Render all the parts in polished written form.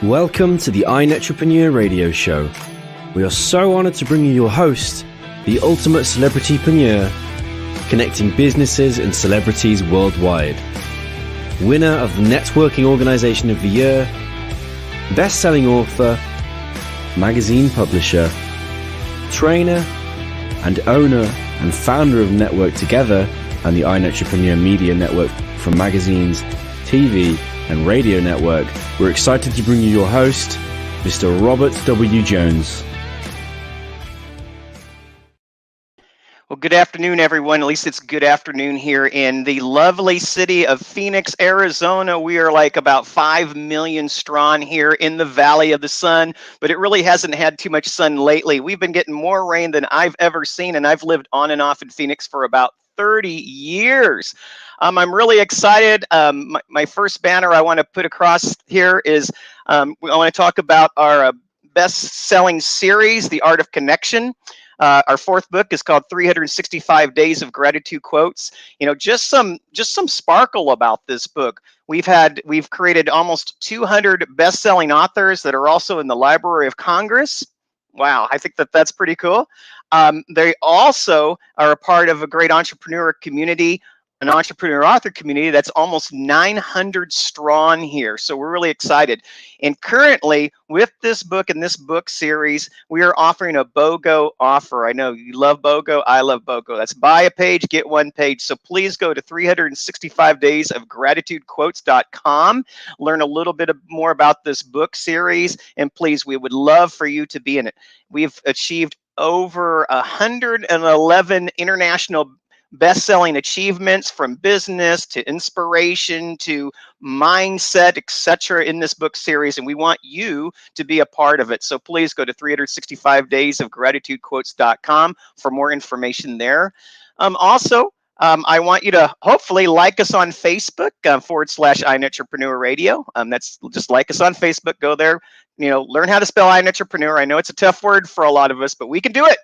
Welcome to the iNetrepreneur Radio Show. We are so honored to bring you your host, the ultimate celebritypreneur, connecting businesses and celebrities worldwide. Winner of the Networking Organization of the Year, best-selling author, magazine publisher, trainer, and owner and founder of Network Together and the iNetrepreneur Media Network from magazines, TV, and radio network, we're excited to bring you your host, Mr. Robert W. Jones. Well, good afternoon, everyone. At least it's good afternoon here in the lovely city of Phoenix, Arizona. We are like about 5 million strong here in the Valley of the Sun, but it really hasn't had too much sun lately. We've been getting more rain than I've ever seen, and I've lived on and off in Phoenix for about 30 years. I'm really excited. My first banner I want to put across here is I want to talk about our best-selling series, The Art of Connection. Our fourth book is called 365 Days of Gratitude Quotes. You know, just some sparkle about this book. We've created almost 200 best-selling authors that are also in the Library of Congress. Wow, I think that's pretty cool. They also are a part of a great entrepreneur community, an entrepreneur author community that's almost 900 strong here. So we're really excited. And currently, with this book and this book series, we are offering a BOGO offer. I know you love BOGO. I love BOGO. That's buy a page, get one page. So please go to 365daysofgratitudequotes.com. Learn a little bit more about this book series. And please, we would love for you to be in it. We've achieved over 111 international best-selling achievements, from business to inspiration to mindset, etc. in this book series, and we want you to be a part of it. So please go to 365daysofgratitudequotes.com for more information there. Also, I want you to hopefully like us on Facebook /iNetrepreneur Radio. That's just like us on Facebook. Go there, learn how to spell iNetrepreneur. I know it's a tough word for a lot of us, but we can do it.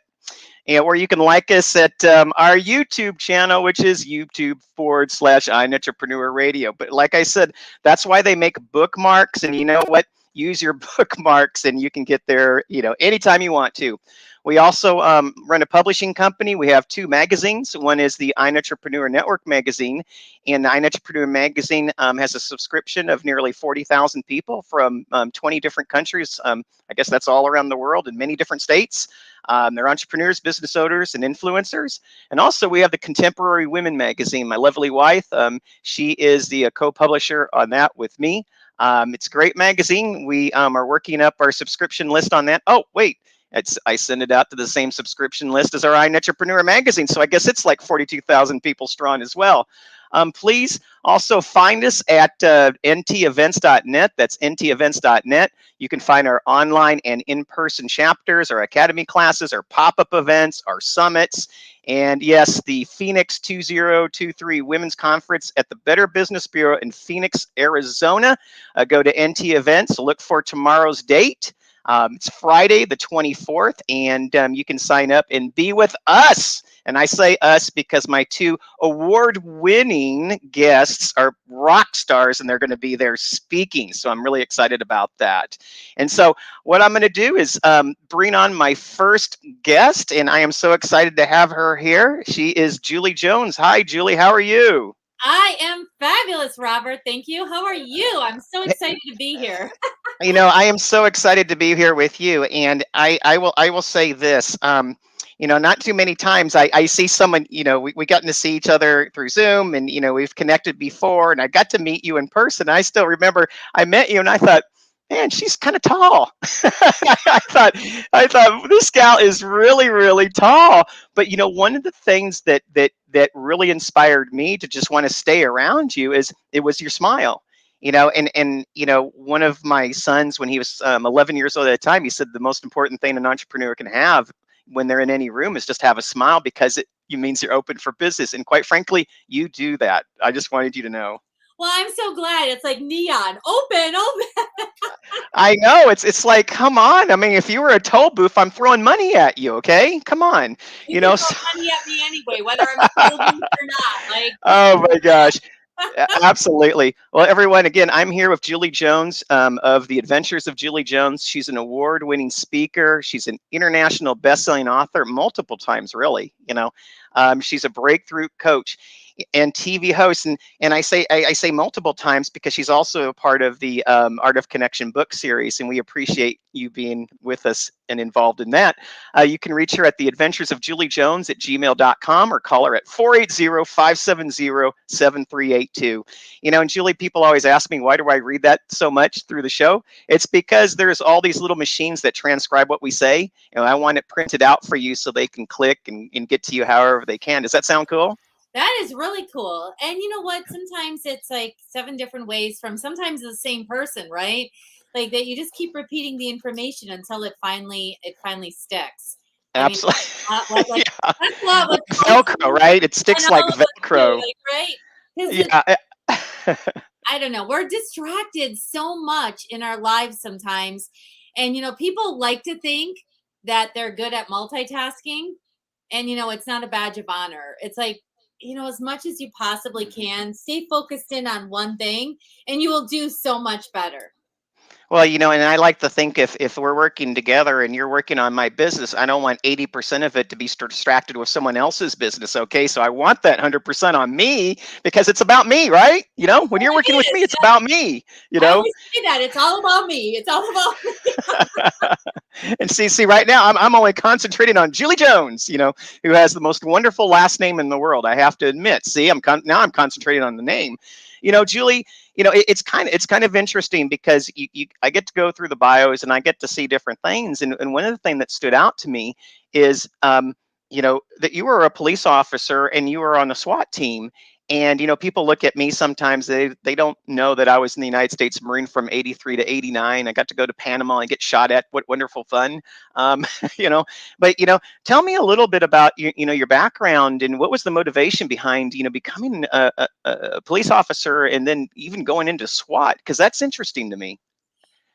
Or you can like us at our YouTube channel, which is YouTube /iNetrepreneur Radio. But like I said, that's why they make bookmarks. And you know what? Use your bookmarks and you can get there, anytime you want to. We also run a publishing company. We have 2 magazines. One is the iNetrepreneur Network magazine, and the iNetrepreneur magazine has a subscription of nearly 40,000 people from 20 different countries. I guess that's all around the world in many different states. They're entrepreneurs, business owners, and influencers. And also we have the Contemporary Women magazine. My lovely wife, she is the co-publisher on that with me. It's a great magazine. We are working up our subscription list on that. Oh, wait. I send it out to the same subscription list as our iNetrepreneur magazine. So I guess it's like 42,000 people strong as well. Please also find us at ntevents.net. That's ntevents.net. You can find our online and in-person chapters, our academy classes, our pop-up events, our summits, and yes, the Phoenix 2023 Women's Conference at the Better Business Bureau in Phoenix, Arizona. Go to NT Events. Look for tomorrow's date. It's Friday the 24th, and you can sign up and be with us. And I say us because my 2 award-winning guests are rock stars, and they're going to be there speaking. So I'm really excited about that. And so what I'm going to do is bring on my first guest, and I am so excited to have her here. She is Julie Jones. Hi, Julie. How are you? I am fabulous, Robert. Thank you. How are you? I'm so excited to be here. I am so excited to be here with you. And I will say this, not too many times I see someone, we gotten to see each other through Zoom, and, we've connected before, and I got to meet you in person. I still remember I met you and I thought, man, she's kind of tall. I thought this gal is really, really tall. But one of the things that really inspired me to just want to stay around you is it was your smile. And one of my sons, when he was 11 years old at the time, he said the most important thing an entrepreneur can have when they're in any room is just have a smile, because it means you're open for business. And quite frankly, you do that. I just wanted you to know. Well, I'm so glad. It's like neon, open. I know. It's like, come on. I mean, if you were a toll booth, I'm throwing money at you. Okay, come on. You know, throw money at me anyway, whether I'm toll booth or not. Oh my gosh. Absolutely. Well, everyone, again, I'm here with Julie Jones of The Adventures of Julie Jones. She's an award-winning speaker. She's an international best-selling author multiple times, really. She's a breakthrough coach and TV host, and I say multiple times because she's also a part of the Art of Connection book series, and we appreciate you being with us and involved in that. You can reach her at theadventuresofjuliejones@gmail.com or call her at 480-570-7382. And Julie, people always ask me, why do I read that so much through the show? It's because there's all these little machines that transcribe what we say. I want it printed out for you so they can click and get to you however they can. Does that sound cool? That is really cool. And you know what? Sometimes it's like 7 different ways from sometimes the same person, right? Like that you just keep repeating the information until it finally sticks. I mean, Absolutely. like Yeah. that's what Like was Velcro, right? It sticks like Velcro. like, right? Because Yeah. I don't know. We're distracted so much in our lives sometimes. And, people like to think that they're good at multitasking. And, it's not a badge of honor. It's like, as much as you possibly can, stay focused in on one thing and you will do so much better. Well, and I like to think if we're working together and you're working on my business, I don't want 80% of it to be distracted with someone else's business. Okay. So I want that 100% on me because it's about me, right? When you're working with me, it's about me, I always say that. It's all about me. It's all about me. And see, right now I'm only concentrating on Julie Jones, who has the most wonderful last name in the world. I have to admit. See, now I'm concentrating on the name. Julie, it's kind of interesting because I get to go through the bios and I get to see different things. And one of the things that stood out to me is, that you were a police officer and you were on the SWAT team. And people look at me sometimes, they don't know that I was in the United States Marine from 83 to 89. I got to go to Panama and get shot at. What wonderful fun. you know but tell me a little bit about your background and what was the motivation behind becoming a police officer and then even going into SWAT, because that's interesting to me.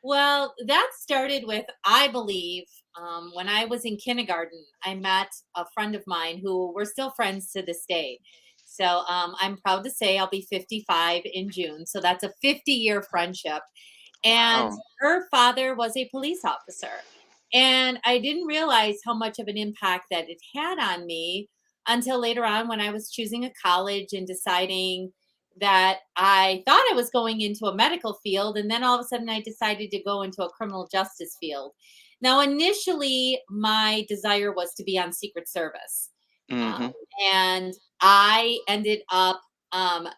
Well, that started with, I believe, when I was in kindergarten, I met a friend of mine who we're still friends to this day. So I'm proud to say I'll be 55 in June. So that's a 50-year friendship. And Wow. her father was a police officer. And I didn't realize how much of an impact that it had on me until later on when I was choosing a college and deciding that I thought I was going into a medical field. And then all of a sudden I decided to go into a criminal justice field. Now, initially, my desire was to be on Secret Service. Um, Hmm. and I ended up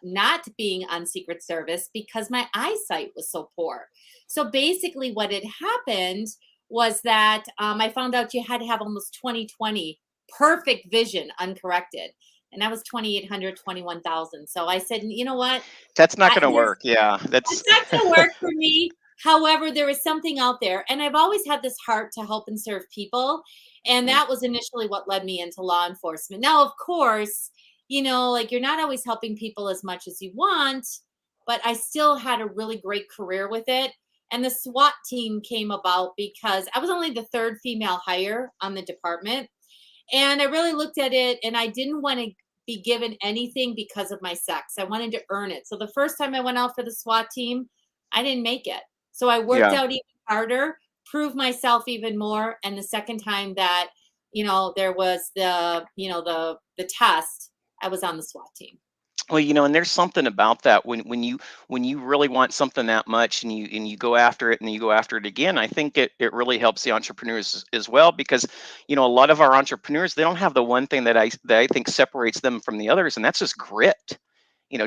not being on Secret Service because my eyesight was so poor. So basically, what had happened was that I found out you had to have almost 20/20 perfect vision uncorrected. And that was 2,800, 21,000. So I said, you know what? That's not going to There's work. Yeah, it's that's not going to work for me. However, there is something out there. And I've always had this heart to help and serve people. And that was initially what led me into law enforcement. Now, of course, like you're not always helping people as much as you want, but I still had a really great career with it. And the SWAT team came about because I was only the 3rd female hire on the department. And I really looked at it and I didn't want to be given anything because of my sex. I wanted to earn it. So the first time I went out for the SWAT team, I didn't make it. So I worked yeah. out even harder, proved myself even more. And the second time that, there was the test, I was on the SWAT team. Well, and there's something about that when you really want something that much and you go after it and you go after it again. I think it really helps the entrepreneurs as well because a lot of our entrepreneurs, they don't have the one thing that I think separates them from the others, and that's just grit.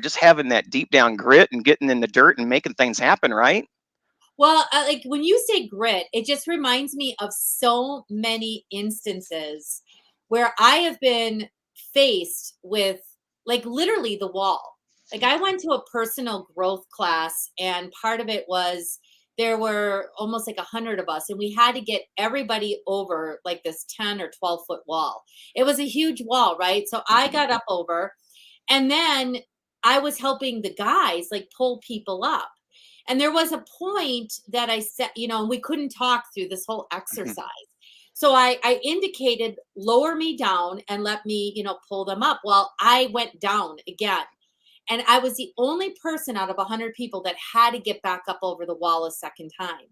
Just having that deep down grit and getting in the dirt and making things happen, right? Well, like when you say grit, it just reminds me of so many instances where I have been faced with like literally the wall. Like I went to a personal growth class, and part of it was there were almost like 100 of us, and we had to get everybody over like this 10 or 12-foot wall. It was a huge wall, right? So I got up over, and then I was helping the guys like pull people up. And there was a point that I said, and we couldn't talk through this whole exercise. So I indicated, lower me down and let me, pull them up. Well, I went down again. And I was the only person out of 100 people that had to get back up over the wall a second time.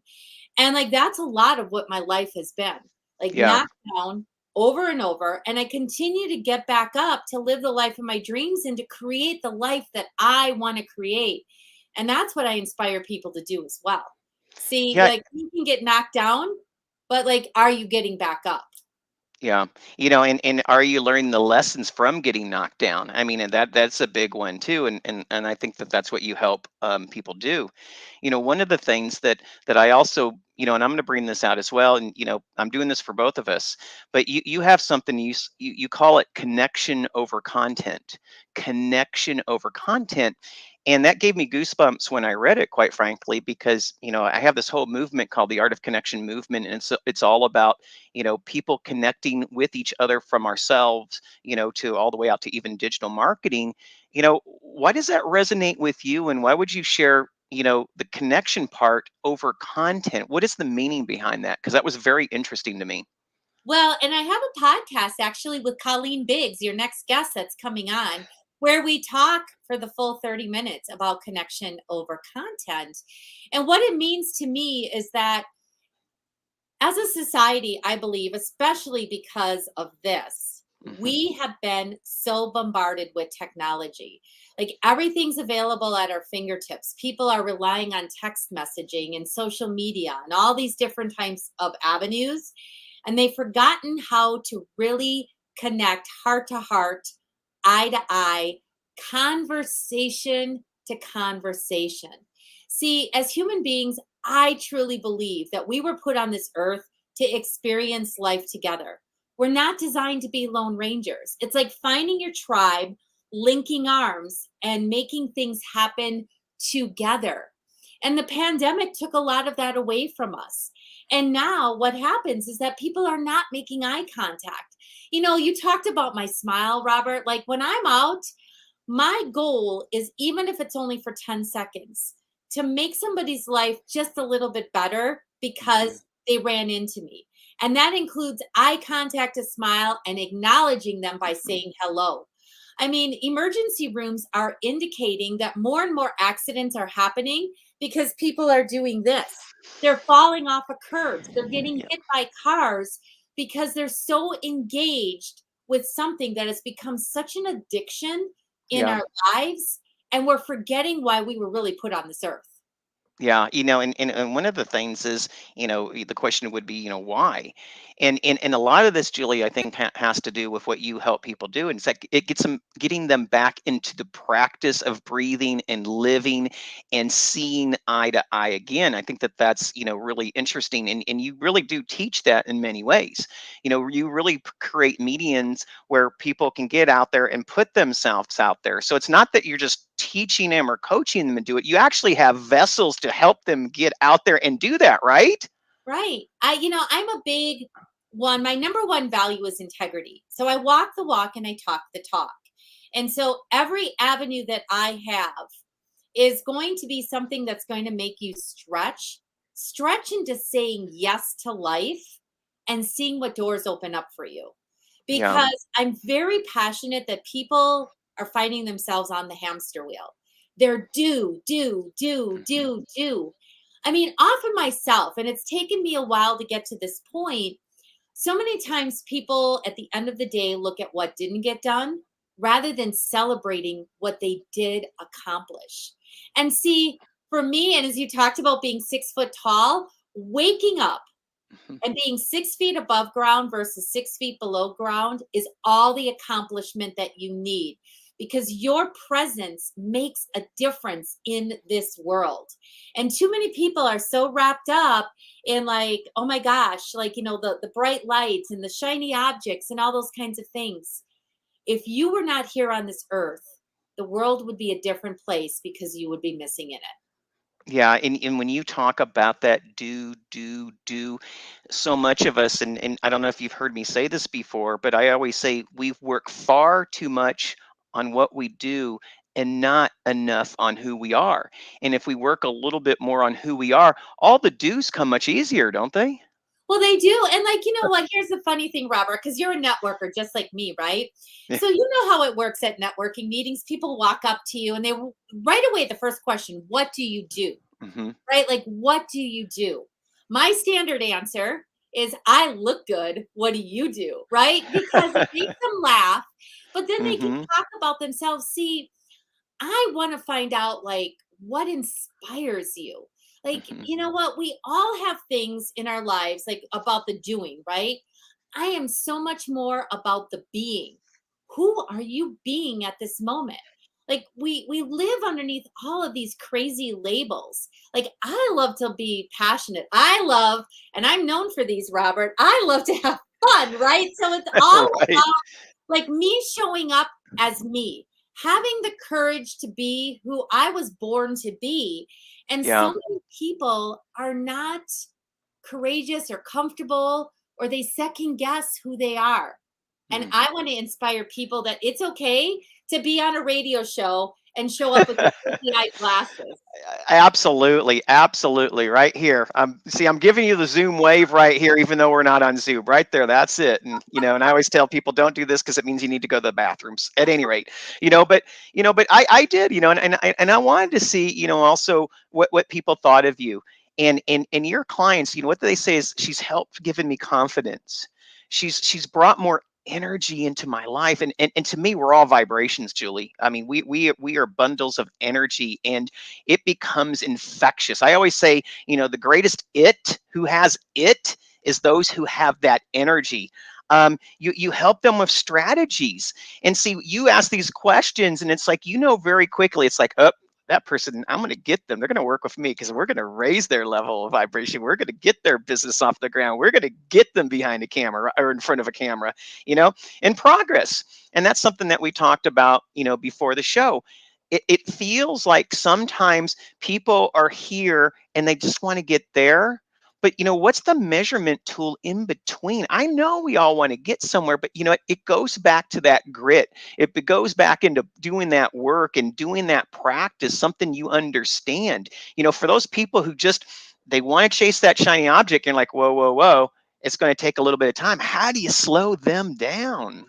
And like that's a lot of what my life has been. Like Yeah. knocked down over and over. And I continue to get back up to live the life of my dreams and to create the life that I want to create. And that's what I inspire people to do as well. See, Yeah. like you can get knocked down, but like, are you getting back up? Yeah. And are you learning the lessons from getting knocked down? I mean, and that's a big one too. And I think that that's what you help people do. One of the things that I also, and I'm going to bring this out as well. And, I'm doing this for both of us, but you have something you call it connection over content, connection over content. And that gave me goosebumps when I read it, quite frankly, because, I have this whole movement called the Art of Connection movement. And it's all about people connecting with each other from ourselves, to all the way out to even digital marketing. Why does that resonate with you? And why would you share, the connection part over content? What is the meaning behind that? Because that was very interesting to me. Well, and I have a podcast actually with Colleen Biggs, your next guest that's coming on, where we talk for the full 30 minutes about connection over content. And what it means to me is that as a society, I believe, especially because of this, Hmm. we have been so bombarded with technology. Like everything's available at our fingertips. People are relying on text messaging and social media and all these different types of avenues. And they've forgotten how to really connect heart to heart, eye to eye, conversation to conversation. See, as human beings, I truly believe that we were put on this earth to experience life together. We're not designed to be lone rangers. It's like finding your tribe, linking arms, and making things happen together. And the pandemic took a lot of that away from us. And now what happens is that people are not making eye contact. You talked about my smile, Robert. Like when I'm out, my goal is, even if it's only for 10 seconds, to make somebody's life just a little bit better Hmm. because they ran into me. And that includes eye contact, a smile, and acknowledging them by Hmm. saying hello. I mean, emergency rooms are indicating that more and more accidents are happening because people are doing this. They're falling off of curbs, they're getting Yeah. hit by cars because they're so engaged with something that has become such an addiction in Yeah. our lives, and we're forgetting why we were really put on this earth. Yeah, and one of the things is, the question would be, why? And a lot of this, Julie, I think has to do with what you help people do. And it's like it gets them getting them back into the practice of breathing and living and seeing eye to eye again. I think that that's, really interesting. And you really do teach that in many ways. You really create medians where people can get out there and put themselves out there. So it's not that you're just teaching them or coaching them to do it. You actually have vessels to help them get out there and do that, right? Right. I'm a big one. My number one value is integrity. So I walk the walk and I talk the talk. And so every avenue that I have is going to be something that's going to make you stretch into saying yes to life and seeing what doors open up for you. Yeah. Because I'm very passionate that people are finding themselves on the hamster wheel. They're Mhm. do. I mean, often myself, and it's taken me a while to get to this point. So many times people at the end of the day look at what didn't get done rather than celebrating what they did accomplish. And see, for me, and as you talked about being 6 foot tall, waking up Mhm. and being 6 feet above ground versus 6 feet below ground is all the accomplishment that you need, because your presence makes a difference in this world. And too many people are so wrapped up in, like, oh my gosh, like, the bright lights and the shiny objects and all those kinds of things. If you were not here on this earth, the world would be a different place because you would be missing in it. Yeah, and when you talk about that do, so much of us, and I don't know if you've heard me say this before, but I always say we work far too much on what we do and not enough on who we are. And if we work a little bit more on who we are, all the do's come much easier, don't they? Well, they do. And like, you know what? Here's the funny thing, Robert, because you're a networker just like me, right? Yeah. So you know how it works at networking meetings. People walk up to you and they right away, the first question, what do you do? Hmm. Right? Like, what do you do? My standard answer is I look good. What do you do? Right? Because it makes them laugh, but then they can Hmm. talk about themselves. See, I want to find out like what inspires you. Like, Hmm. you know what? We all have things in our lives like about the doing, right? I am so much more about the being. Who are you being at this moment? Like we live underneath all of these crazy labels. Like I love to be passionate. I love, and I'm known for these, Robert. I love to have fun, right? So it's all Right. like me showing up as me, having the courage to be who I was born to be. And so Yeah. many people are not courageous or comfortable, or they second guess who they are. And Mm. I want to inspire people that it's okay to be on a radio show and show up with your cookie eye glasses. Absolutely, absolutely. Right here. I'm giving you the Zoom wave right here, even though we're not on Zoom. Right there. That's it. And and I always tell people don't do this because it means you need to go to the bathrooms. At any rate, but but I did, and I wanted to see, also what people thought of you and your clients. What they say is she's helped given me confidence. She's brought more energy into my life, and to me we're all vibrations, Julie. I mean, we are bundles of energy, and it becomes infectious. I always say, the greatest it who has it is those who have that energy. You help them with strategies, and see, you ask these questions, and it's like, very quickly, it's like, oh, that person, I'm going to get them. They're going to work with me because we're going to raise their level of vibration. We're going to get their business off the ground. We're going to get them behind a camera or in front of a camera, in progress. And that's something that we talked about, before the show. It feels like sometimes people are here and they just want to get there. But what's the measurement tool in between? I know we all want to get somewhere, but it goes back to that grit. It goes back into doing that work and doing that practice, something you understand. For those people who just they want to chase that shiny object, and like, whoa, whoa, whoa, it's going to take a little bit of time. How do you slow them down?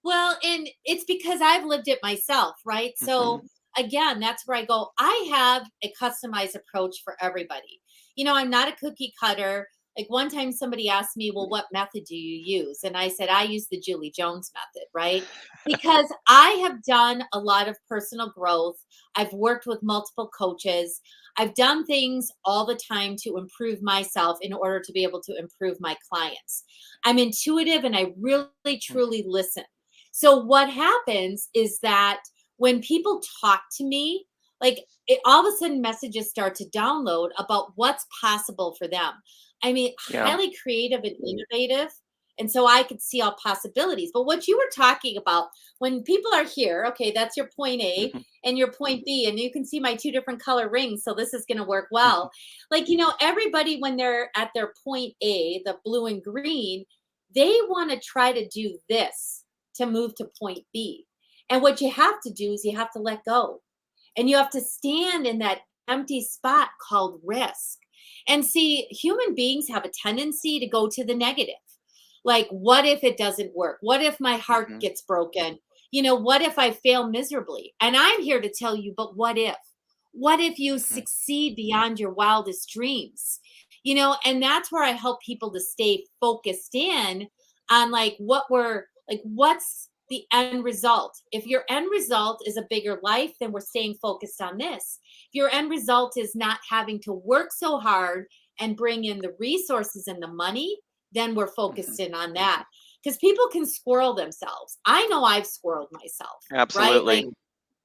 Well, and it's because I've lived it myself, right? Hmm. So again, that's where I go. I have a customized approach for everybody. I'm not a cookie cutter. Like one time somebody asked me, well, what method do you use? And I said, I use the Julie Jones method, right? Because I have done a lot of personal growth. I've worked with multiple coaches. I've done things all the time to improve myself in order to be able to improve my clients. I'm intuitive and I really, truly listen. So what happens is that when people talk to me, like all of a sudden messages start to download about what's possible for them. I mean, Yeah. highly creative and innovative. And so I could see all possibilities. But what you were talking about, when people are here, okay, that's your point A Hmm. and your point B, and you can see my two different color rings. So this is going to work well. Like, everybody, when they're at their point A, the blue and green, they want to try to do this to move to point B. And what you have to do is you have to let go. And you have to stand in that empty spot called risk. And see, human beings have a tendency to go to the negative. Like, what if it doesn't work? What if my heart Hmm. gets broken? What if I fail miserably? And I'm here to tell you, but what if? What if you succeed beyond your wildest dreams? And that's where I help people to stay focused in on like what's the end result. If your end result is a bigger life, then we're staying focused on this. If your end result is not having to work so hard and bring in the resources and the money, then we're Hmm. focused in on that. Because people can squirrel themselves. I know I've squirreled myself, right? Absolutely. Like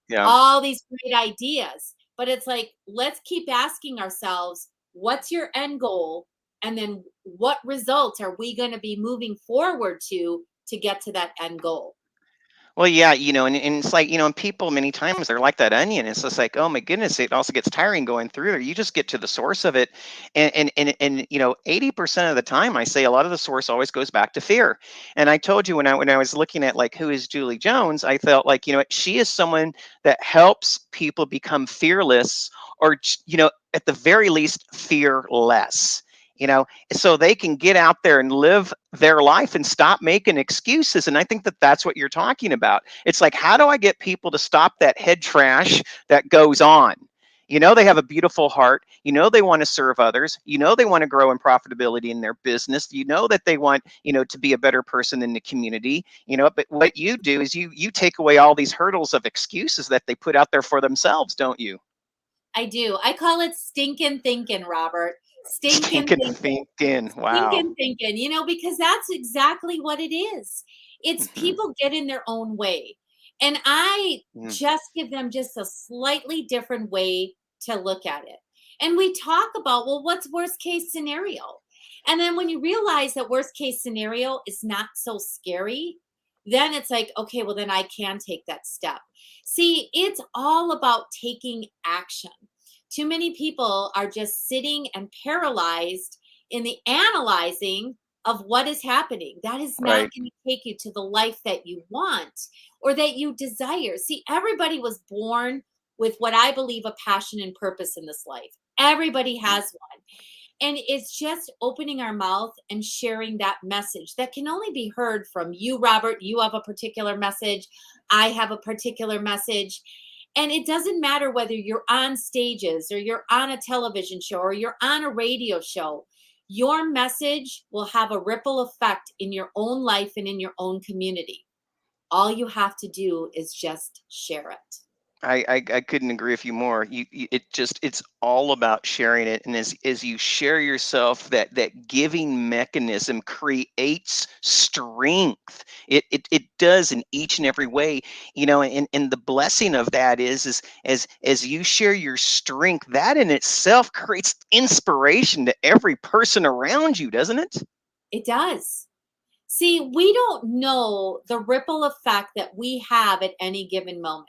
Yeah. all these great ideas. But it's like, let's keep asking ourselves, what's your end goal? And then what results are we going to be moving forward to get to that end goal? Well, yeah, and it's like, and people many times they're like that onion. It's just like, oh my goodness, it also gets tiring going through there. You just get to the source of it. And 80% of the time I say a lot of the source always goes back to fear. And I told you when I was looking at like who is Julie Jones, I felt like, she is someone that helps people become fearless or, at the very least, fearless. so they can get out there and live their life and stop making excuses. And I think that that's what you're talking about. It's like, how do I get people to stop that head trash that goes on? They have a beautiful heart. They want to serve others. They want to grow in profitability in their business. That they want, to be a better person in the community. But what you do is you take away all these hurdles of excuses that they put out there for themselves, don't you? I do. I call it stinking thinking, Robert. Stinking Stinking thinking. thinking. Wow. Stinking thinking, because that's exactly what it is. It's Hmm. people get in their own way. And I Mm. just give them just a slightly different way to look at it. And we talk about, well, what's worst case scenario? And then when you realize that worst case scenario is not so scary, then it's like, okay, well, then I can take that step. See, it's all about taking action. Too many people are just sitting and paralyzed in the analyzing of what is happening. That is not Right. going to take you to the life that you want or that you desire. See, everybody was born with what I believe a passion and purpose in this life. Everybody has one. And it's just opening our mouth and sharing that message that can only be heard from you, Robert. You have a particular message. I have a particular message. And it doesn't matter whether you're on stages or you're on a television show or you're on a radio show. Your message will have a ripple effect in your own life and in your own community. All you have to do is just share it. I couldn't agree with you more. It's all about sharing it, and as you share yourself, that giving mechanism creates strength. It does in each and every way, and the blessing of that is as you share your strength, that in itself creates inspiration to every person around you, doesn't it? It does. See, we don't know the ripple effect that we have at any given moment.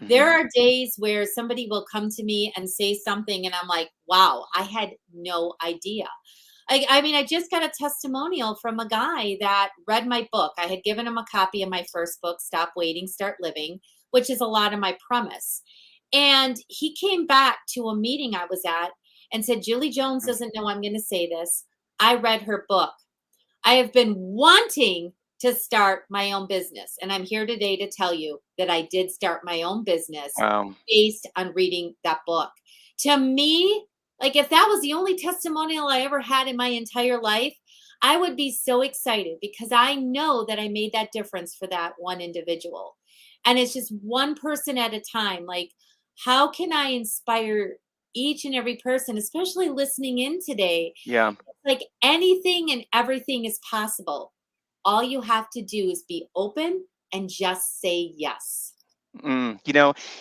There Hmm. are days where somebody will come to me and say something, and I'm like, wow, I had no idea. I mean, I just got a testimonial from a guy that read my book. I had given him a copy of my first book, Stop Waiting, Start Living, which is a lot of my premise. And he came back to a meeting I was at and said, Julie Jones doesn't know I'm going to say this. I read her book. I have been wanting to start my own business. And I'm here today to tell you that I did start my own business Wow. based on reading that book. To me, like if that was the only testimonial I ever had in my entire life, I would be so excited because I know that I made that difference for that one individual. And it's just one person at a time. Like, how can I inspire each and every person, especially listening in today? Yeah. Like anything and everything is possible. All you have to do is be open and just say yes. Mm,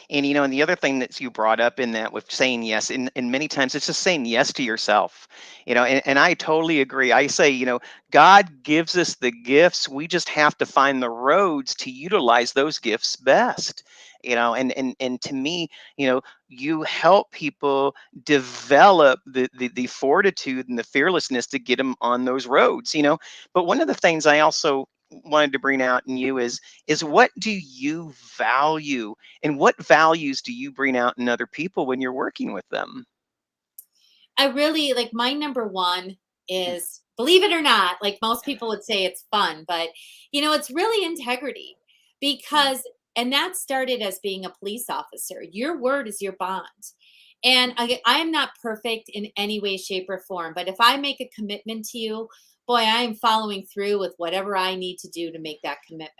and the other thing that you brought up in that with saying yes, and many times it's just saying yes to yourself, and I totally agree. I say, God gives us the gifts. We just have to find the roads to utilize those gifts best. And to me, you help people develop the fortitude and the fearlessness to get them on those roads. But one of the things I also wanted to bring out in you is what do you value and what values do you bring out in other people when you're working with them? I really like my number one is, believe it or not, like most people would say it's fun, but it's really integrity because, and that started as being a police officer. Your word is your bond. And I am not perfect in any way, shape, or form, but if I make a commitment to you, boy, I am following through with whatever I need to do to make that commitment.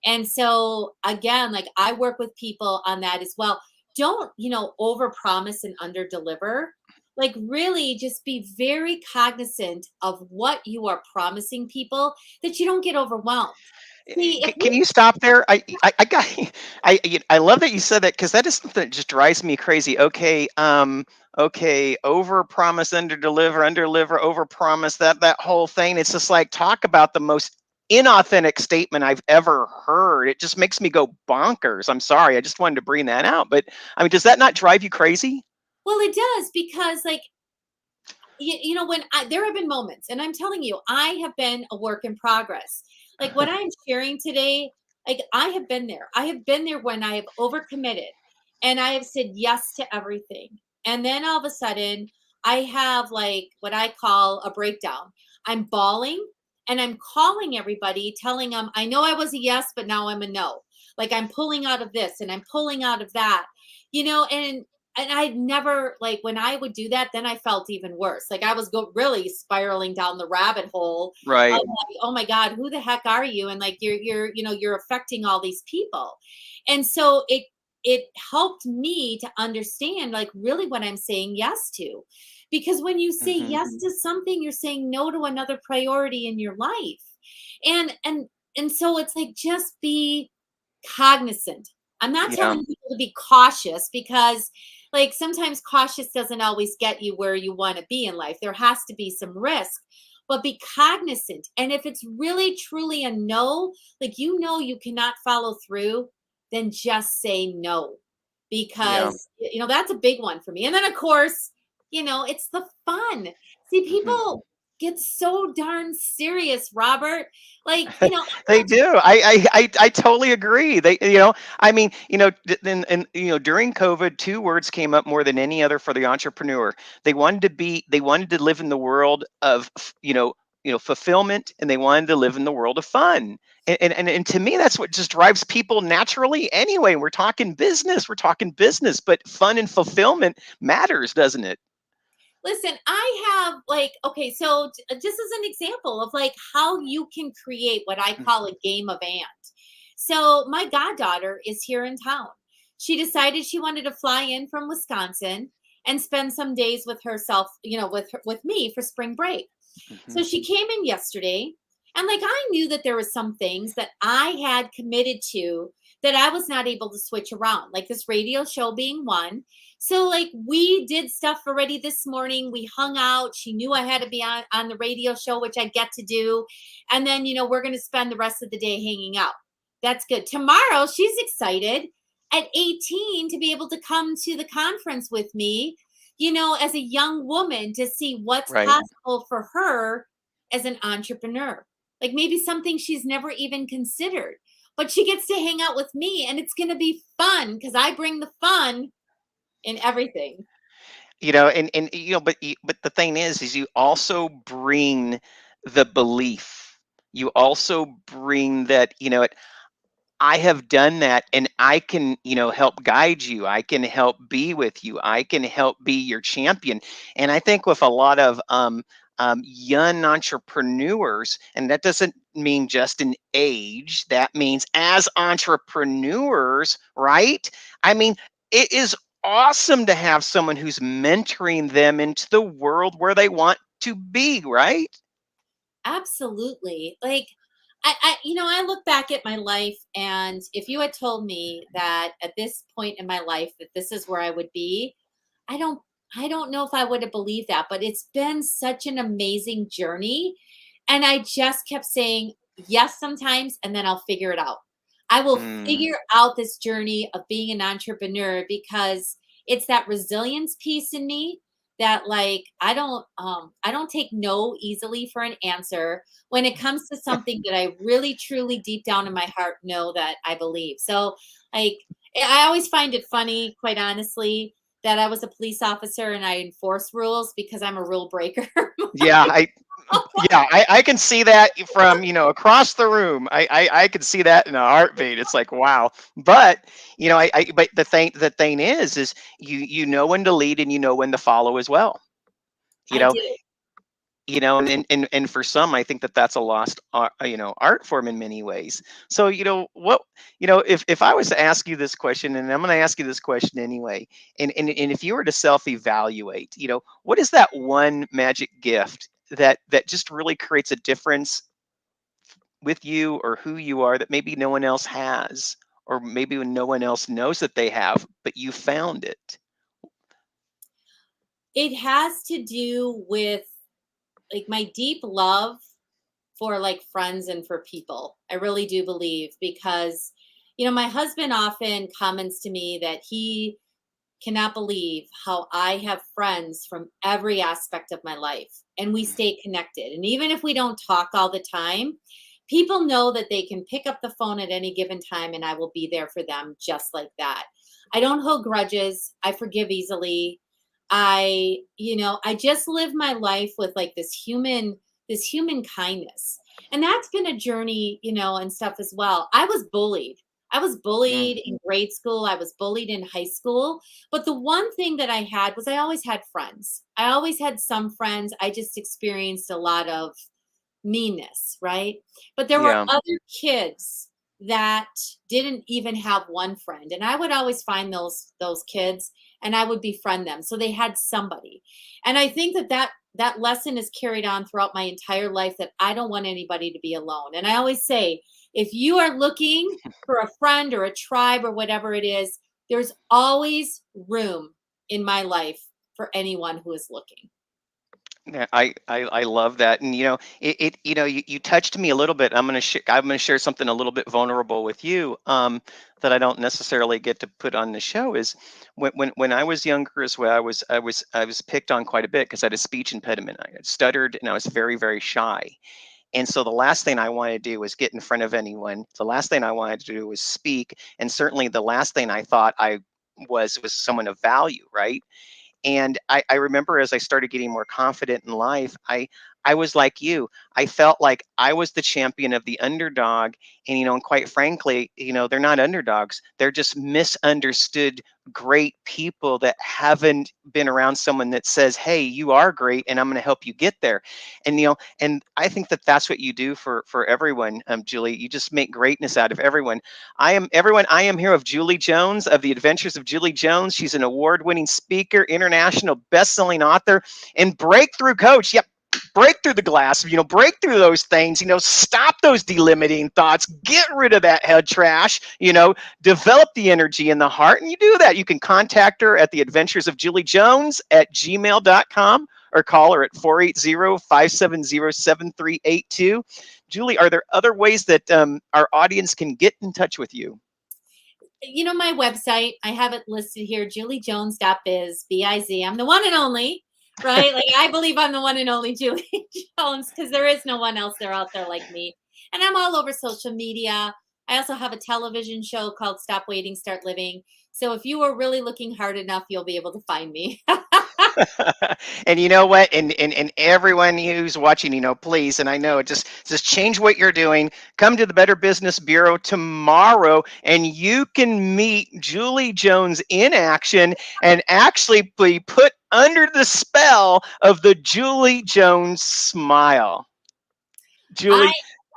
And so, again, like I work with people on that as well. Don't, over promise and under deliver. Like, really just be very cognizant of what you are promising people that you don't get overwhelmed. See, if Can we you stop there? I got I love that you said that because that is something that just drives me crazy. Okay, over promise, under deliver, over promise, that whole thing. It's just like talk about the most inauthentic statement I've ever heard. It just makes me go bonkers. I'm sorry. I just wanted to bring that out. But I mean, does that not drive you crazy? well, it does because like when there have been moments, and I'm telling you, I have been a work in progress. Like what I'm sharing today, like I have been there. I have been there when I have overcommitted and I have said yes to everything. And then all of a sudden, I have like what I call a breakdown. I'm bawling and I'm calling everybody, telling them, I know I was a yes, but now I'm a no. Like I'm pulling out of this and I'm pulling out of that, and I never, like, when I would do that, then I felt even worse. Like I was really spiraling down the rabbit hole of Right. like, oh my God, who the heck are you? And like you're affecting all these people. And so it helped me to understand like really what I'm saying yes to. Because when you say Hmm. yes to something, you're saying no to another priority in your life. And so it's like just be cognizant. I'm not Yeah. telling people to be cautious because like sometimes cautious doesn't always get you where you want to be in life. There has to be some risk, but be cognizant. And if it's really truly a no, like you cannot follow through, then just say no. Yeah. Because that's a big one for me. And then of course, it's the fun. See, Hmm. people get so darn serious, Robert. Like, They do. I totally agree. I mean, during COVID, two words came up more than any other for the entrepreneur. They wanted to live in the world of, fulfillment, and they wanted to live in the world of fun. And to me, that's what just drives people naturally anyway. We're talking business, but fun and fulfillment matters, doesn't it? listen, I have like, okay, so just as an example of like how you can create what I call a game of ant. So my goddaughter is here in town. She decided she wanted to fly in from Wisconsin and spend some days with herself, with me for spring break. Hmm. So she came in yesterday, and like I knew that there were some things that I had committed to that I was not able to switch around, like this radio show being one. So like we did stuff already this morning. We hung out. She knew I had to be on the radio show, which I get to do. And then, we're going to spend the rest of the day hanging out. That's good. Tomorrow, she's excited at 18 to be able to come to the conference with me, as a young woman to see what's Right. possible for her as an entrepreneur. Like maybe something she's never even considered, but she gets to hang out with me and it's going to be fun because I bring the fun in everything. But the thing is you also bring the belief. You also bring that, I have done that, and I can, help guide you. I can help be with you. I can help be your champion. And I think with a lot of young entrepreneurs, and that doesn't mean just an age, that means as entrepreneurs, right? I mean, it is awesome to have someone who's mentoring them into the world where they want to be, right? Absolutely. Like I look back at my life, and if you had told me that at this point in my life that this is where I would be, I don't I don't know if I would have believed that, but it's been such an amazing journey. And I just kept saying yes sometimes, and then I'll figure it out. I will Mm, figure out this journey of being an entrepreneur because it's that resilience piece in me that like I don't take no easily for an answer when it comes to something that I really truly deep down in my heart know that I believe. So like I always find it funny, quite honestly, that I was a police officer and I enforce rules because I'm a rule breaker. yeah, I can see that from, across the room. I can see that in a heartbeat. It's like, wow. But, but the thing is you know when to lead and you know when to follow as well. You I know, do. and for some, I think that that's a lost art, art form in many ways. So, if I was to ask you this question, and I'm going to ask you this question anyway, and if you were to self-evaluate, what is that one magic gift that just really creates a difference with you or who you are that maybe no one else has, or maybe when no one else knows that they have, but you found it? It has to do with like my deep love for like friends and for people. I really do believe because my husband often comments to me that he cannot believe how I have friends from every aspect of my life and we stay connected. And even if we don't talk all the time, people know that they can pick up the phone at any given time and I will be there for them just like that. I don't hold grudges. I forgive easily. I just live my life with like this human kindness. And that's been a journey, and stuff as well. I was bullied. I was Mm, bullied in grade school. I was bullied in high school. But the one thing that I had was I always had friends. I always had some friends. I just experienced a lot of meanness, right? But there were yeah. other kids that didn't even have one friend, and I would always find those kids and I would befriend them. So they had somebody. And I think that lesson is carried on throughout my entire life, that I don't want anybody to be alone. And I always say, if you are looking for a friend or a tribe or whatever it is, there's always room in my life for anyone who is looking. Yeah, I love that, and you touched me a little bit. I'm gonna share something a little bit vulnerable with you, that I don't necessarily get to put on the show. Is when I was younger as well, I was picked on quite a bit because I had a speech impediment. I had stuttered, and I was very very shy. And so the last thing I wanted to do was get in front of anyone. The last thing I wanted to do was speak, and certainly the last thing I thought I was someone of value, right? And I remember as I started getting more confident in life, I was like you. I felt like I was the champion of the underdog. And quite frankly, they're not underdogs. They're just misunderstood great people that haven't been around someone that says, hey, you are great and I'm going to help you get there. And I think that that's what you do for everyone, Julie. You just make greatness out of everyone. I am here with Julie Jones of The Adventures of Julie Jones. She's an award-winning speaker, international best-selling author, and breakthrough coach. Yep, break through the glass, break through those things, stop those delimiting thoughts, get rid of that head trash, develop the energy in the heart. And you do that. You can contact her at The Adventures of Julie Jones at gmail.com or call her at 480-570-7382. Julie, are there other ways that our audience can get in touch with you? My website, I have it listed here, juliejones.biz, B-I-Z. I'm the one and only, right? Like, I believe I'm the one and only Julie Jones, because there is no one else there out there like me. And I'm all over social media. I also have a television show called Stop Waiting, Start Living. So if you are really looking hard enough, you'll be able to find me. And you know what? And everyone who's watching, please, and I know it, just change what you're doing. Come to the Better Business Bureau tomorrow, and you can meet Julie Jones in action and actually be put under the spell of the Julie Jones smile. I Julie,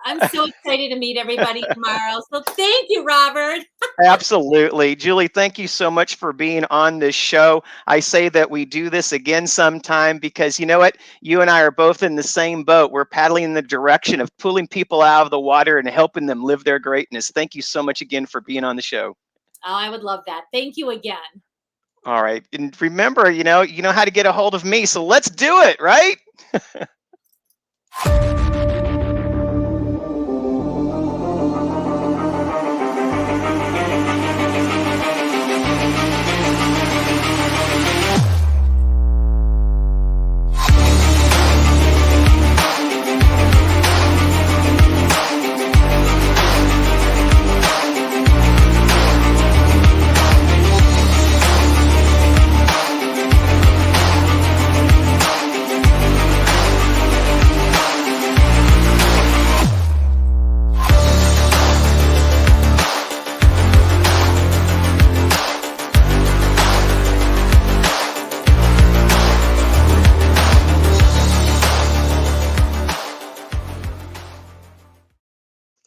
I'm so excited to meet everybody tomorrow. So thank you, Robert. absolutely. Julie, thank you so much for being on this show. I say that we do this again sometime because you know what? You and I are both in the same boat. We're paddling in the direction of pulling people out of the water and helping them live their greatness. Thank you so much again for being on the show. Oh, I would love that. Thank you again. All right. And remember, you know how to get a hold of me. So let's do it, right?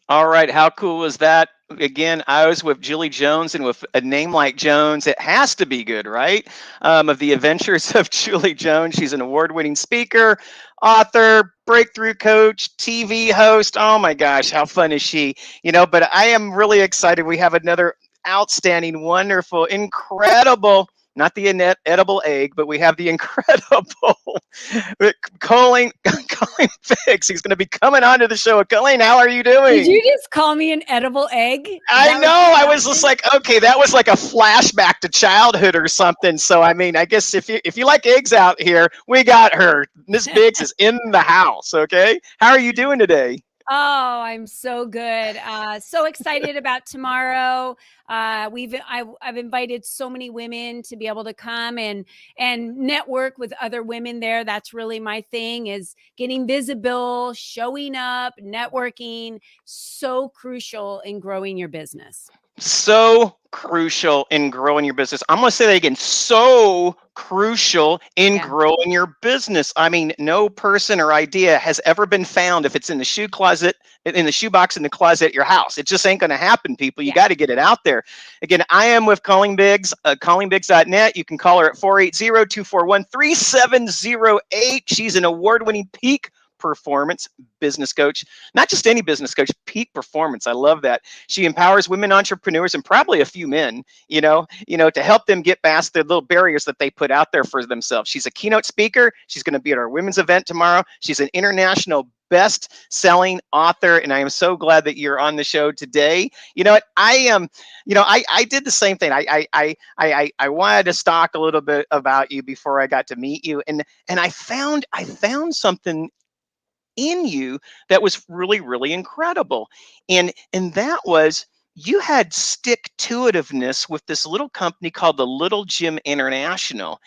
All right, how cool was that? Again, I was with Julie Jones, and with a name like Jones, it has to be good, right? Of The Adventures of Julie Jones. She's an award-winning speaker, author, breakthrough coach, TV host. Oh my gosh, how fun is she? But I am really excited. We have another outstanding, wonderful, incredible, not the edible egg, but we have the incredible Colleen, Colleen Fix. He's going to be coming onto the show. Colleen, how are you doing? Did you just call me an edible egg? I know. I was just like, okay, that was like a flashback to childhood or something. So I mean, I guess if you like eggs out here, we got her. Miss Biggs is in the house. Okay, how are you doing today? Oh, I'm so good. So excited about tomorrow. I've invited so many women to be able to come and network with other women there. That's really my thing, is getting visible, showing up, networking. So crucial in growing your business. So crucial in growing your business. I'm going to say that again. So crucial in Yeah. growing your business. I mean, no person or idea has ever been found if it's in the shoe closet, in the shoebox in the closet at your house. It just ain't going to happen, people. You Yeah. got to get it out there. Again, I am with Colleen Biggs, ColleenBiggs.net. You can call her at 480-241-3708. She's an award-winning peak performance business coach, not just any business coach, peak performance. I love that. She empowers women entrepreneurs and probably a few men, to help them get past the little barriers that they put out there for themselves. She's a keynote speaker. She's going to be at our women's event tomorrow. She's an international best-selling author, and I am so glad that you're on the show today. You know what? I am, I did the same thing. I wanted to talk a little bit about you before I got to meet you, and I found something in you that was really, really incredible. And that was, you had stick to itiveness with this little company called the Little Gym International.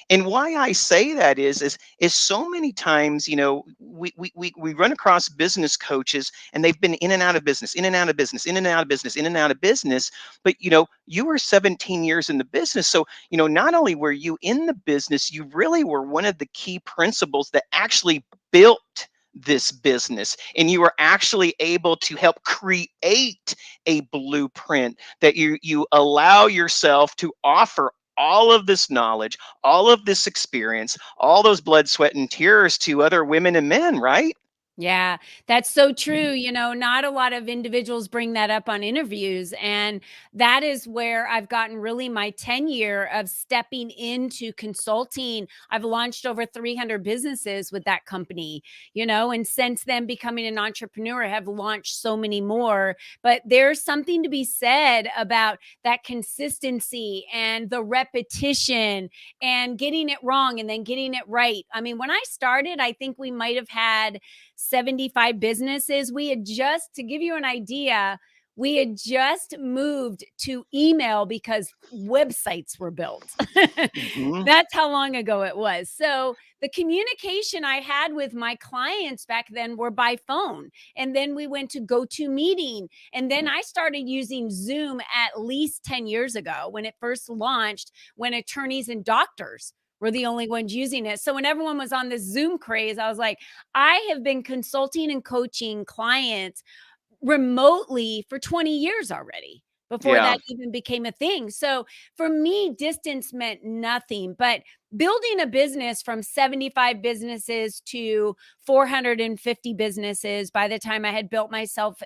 And why I say that is so many times, we run across business coaches, and they've been in and out of business, in and out of business, in and out of business, in and out of business. But you were 17 years in the business. So, not only were you in the business, you really were one of the key principles that actually built this business, and you were actually able to help create a blueprint that you allow yourself to offer all of this knowledge, all of this experience, all those blood, sweat, and tears to other women and men, right? Yeah, that's so true. Not a lot of individuals bring that up on interviews. And that is where I've gotten really my tenure of stepping into consulting. I've launched over 300 businesses with that company, and since then becoming an entrepreneur, I have launched so many more. But there's something to be said about that consistency and the repetition and getting it wrong and then getting it right. I mean, when I started, I think we might have had 75 businesses. To give you an idea, we had just moved to email because websites were built. Mhm. That's how long ago it was. So the communication I had with my clients back then were by phone. And then we went to GoToMeeting. And then I started using Zoom at least 10 years ago when it first launched, when attorneys and doctors were the only ones using it. So when everyone was on this Zoom craze, I was like, I have been consulting and coaching clients remotely for 20 years already before Yeah. that even became a thing. So for me, distance meant nothing, but building a business from 75 businesses to 450 businesses by the time I had built myself,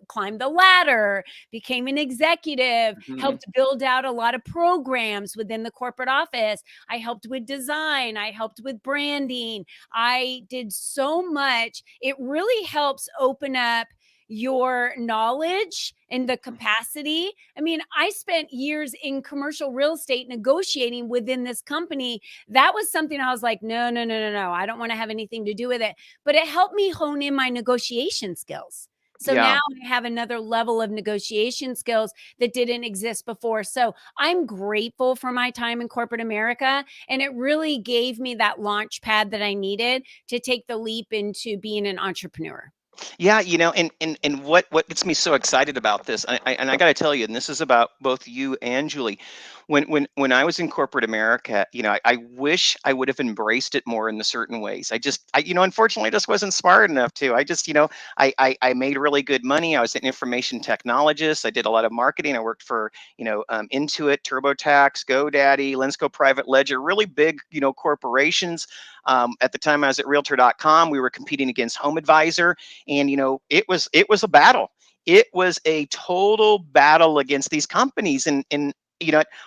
climbed the ladder, became an executive, Mhm. helped build out a lot of programs within the corporate office. I helped with design. I helped with branding. I did so much. It really helps open up your knowledge and the capacity. I mean, I spent years in commercial real estate negotiating within this company. That was something I was like, no, no, no, no, no. I don't want to have anything to do with it. But it helped me hone in my negotiation skills. So Yeah. now I have another level of negotiation skills that didn't exist before. So I'm grateful for my time in corporate America. And it really gave me that launch pad that I needed to take the leap into being an entrepreneur. Yeah, and what gets me so excited about this, and I got to tell you, and this is about both you and Julie. When I was in corporate America, I wish I would have embraced it more in the certain ways. Unfortunately, I just wasn't smart enough to. I made really good money. I was an information technologist. I did a lot of marketing. I worked for Intuit, TurboTax, GoDaddy, Linsco Private Ledger, really big corporations. At the time, I was at Realtor.com. We were competing against Home Advisor, and it was a battle. It was a total battle against these companies. And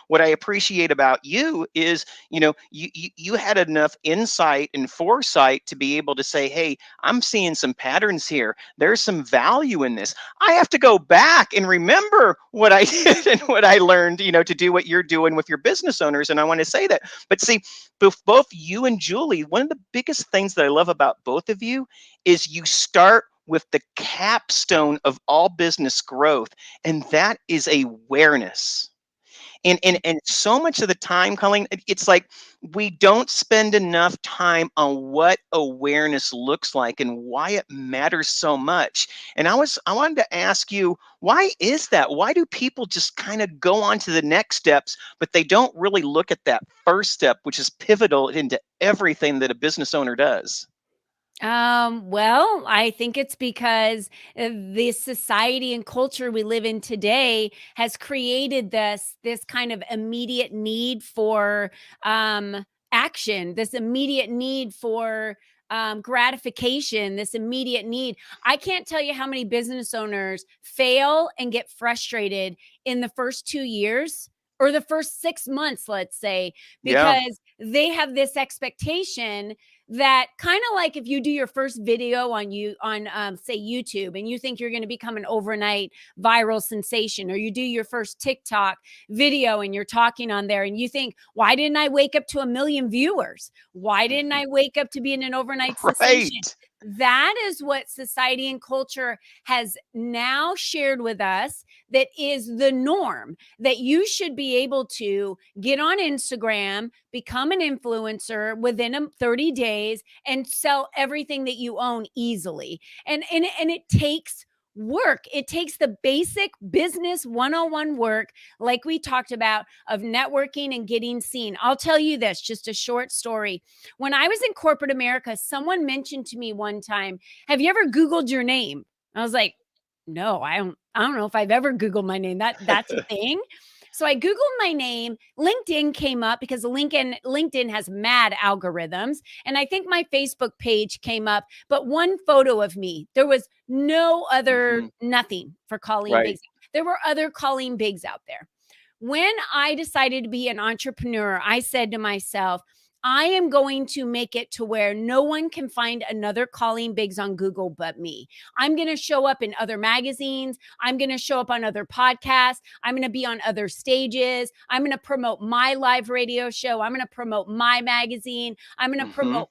what I appreciate about you is you had enough insight and foresight to be able to say, hey, I'm seeing some patterns here, there's some value in this. I have to go back and remember what I did and what I learned, to do what you're doing with your business owners. And I want to say that. But see, both you and Julie, one of the biggest things that I love about both of you is you start with the capstone of all business growth, and that is awareness. And so much of the time, Colleen, it's like we don't spend enough time on what awareness looks like and why it matters so much. And I wanted to ask you, why is that? Why do people just kind of go on to the next steps, but they don't really look at that first step, which is pivotal into everything that a business owner does? Well, I think it's because the society and culture we live in today has created this kind of immediate need for action, this immediate need for gratification, this immediate need. I can't tell you how many business owners fail and get frustrated in the first 2 years or the first 6 months, let's say, Yeah. because they have this expectation that kind of like if you do your first video on say YouTube and you think you're going to become an overnight viral sensation, or you do your first TikTok video and you're talking on there and you think, why didn't I wake up to 1 million viewers? Why didn't I wake up to being an overnight sensation? Right. That is what society and culture has now shared with us, that is the norm, that you should be able to get on Instagram, become an influencer within 30 days and sell everything that you own easily. And it takes work. It takes the basic business 101 work, like we talked about, of networking and getting seen. I'll tell you this, just a short story. When I was in corporate America, someone mentioned to me one time, "Have you ever Googled your name?" I was like, "No, I don't know if I've ever Googled my name. That's a thing." So I Googled my name. LinkedIn came up because LinkedIn has mad algorithms. And I think my Facebook page came up, but one photo of me. There was no other, Hmm. nothing for Colleen Right. Biggs. There were other Colleen Biggs out there. When I decided to be an entrepreneur, I said to myself, I am going to make it to where no one can find another Colleen Biggs on Google but me. I'm going to show up in other magazines. I'm going to show up on other podcasts. I'm going to be on other stages. I'm going to promote my live radio show. I'm going to promote my magazine. I'm going to Hmm. promote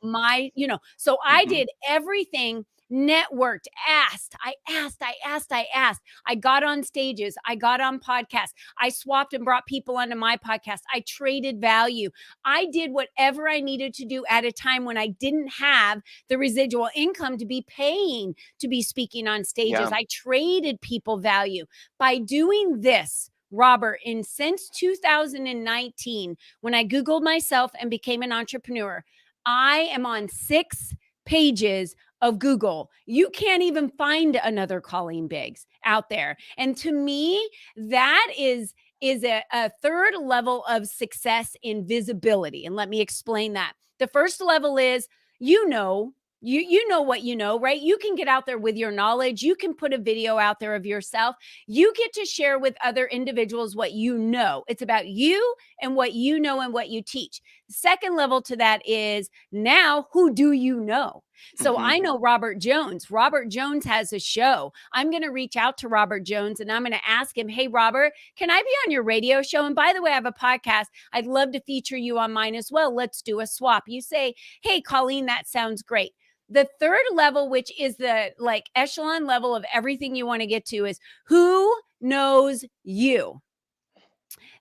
so I Hmm. did everything, networked, asked. I got on stages. I got on podcasts. I swapped and brought people onto my podcast. I traded value. I did whatever I needed to do at a time when I didn't have the residual income to be paying to be speaking on stages. Yeah. I traded people value. By doing this, Robert, since 2019, when I Googled myself and became an entrepreneur, I am on 6 pages of Google. You can't even find another Colleen Biggs out there. And to me, that is a third level of success in visibility. And let me explain that. The first level is, you know, you know what you know, right? You can get out there with your knowledge. You can put a video out there of yourself. You get to share with other individuals what you know. It's about you and what you know and what you teach. The second level to that is, now who do you know? So Hmm. I know Robert Jones. Robert Jones has a show. I'm going to reach out to Robert Jones and I'm going to ask him, "Hey, Robert, can I be on your radio show? And by the way, I have a podcast. I'd love to feature you on mine as well. Let's do a swap." You say, "Hey, Colleen, that sounds great." The third level, which is the like echelon level of everything you want to get to, is who knows you.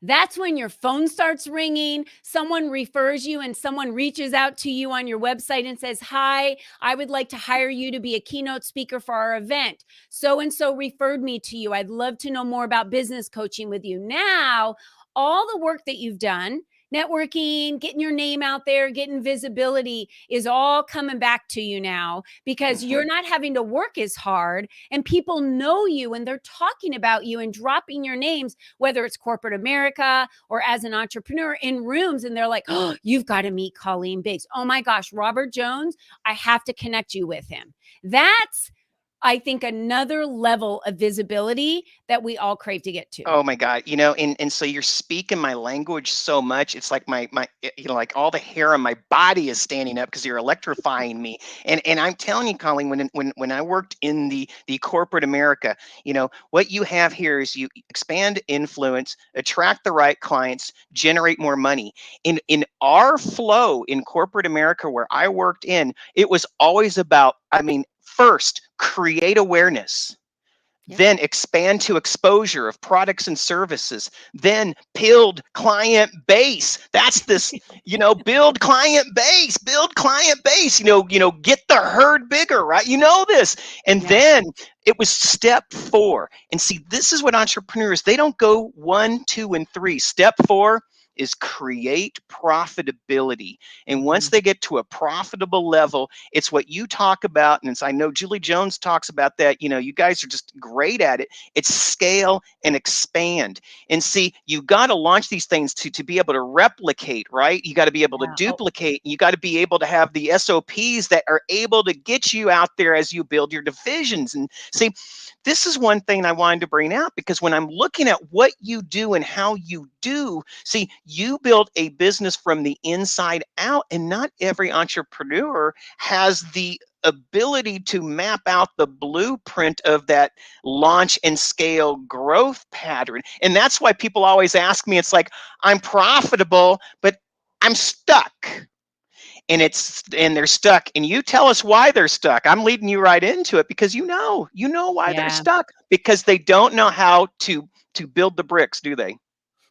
That's when your phone starts ringing, someone refers you, and someone reaches out to you on your website and says, "Hi, I would like to hire you to be a keynote speaker for our event. So and so referred me to you. I'd love to know more about business coaching with you." Now, all the work that you've done, networking, getting your name out there, getting visibility, is all coming back to you now because Hmm. you're not having to work as hard, and people know you and they're talking about you and dropping your names, whether it's corporate America or as an entrepreneur, in rooms, and they're like, "Oh, you've got to meet Colleen Biggs. Oh my gosh, Robert Jones, I have to connect you with him." That's, I think, another level of visibility that we all crave to get to. Oh my God, and so you're speaking my language so much. It's like like all the hair on my body is standing up because you're electrifying me. And I'm telling you, Colleen, when I worked in the corporate America, what you have here is you expand influence, attract the right clients, generate more money. In our flow in corporate America where I worked in, it was always about, I mean, first create awareness. Yep. Then expand to exposure of products and services. Then build client base. That's this, build client base, get the herd bigger, right? You know this. And Yeah. then it was step 4. And see, this is what entrepreneurs, they don't go 1, 2, and 3. Step 4 is create profitability. And once they get to a profitable level, it's what you talk about. And I know Julie Jones talks about that. You guys are just great at it. It's scale and expand. And see, you got to launch these things to be able to replicate, right? You got to be able to duplicate. You got to be able to have the SOPs that are able to get you out there as you build your divisions. And see, this is one thing I wanted to bring out, because when I'm looking at what you do and how you do, see, you build a business from the inside out, and not every entrepreneur has the ability to map out the blueprint of that launch and scale growth pattern. And that's why people always ask me, it's like, I'm profitable, but I'm stuck. And they're stuck. And you tell us why they're stuck. I'm leading you right into it, because you know why they're stuck, because they don't know how to build the bricks, do they?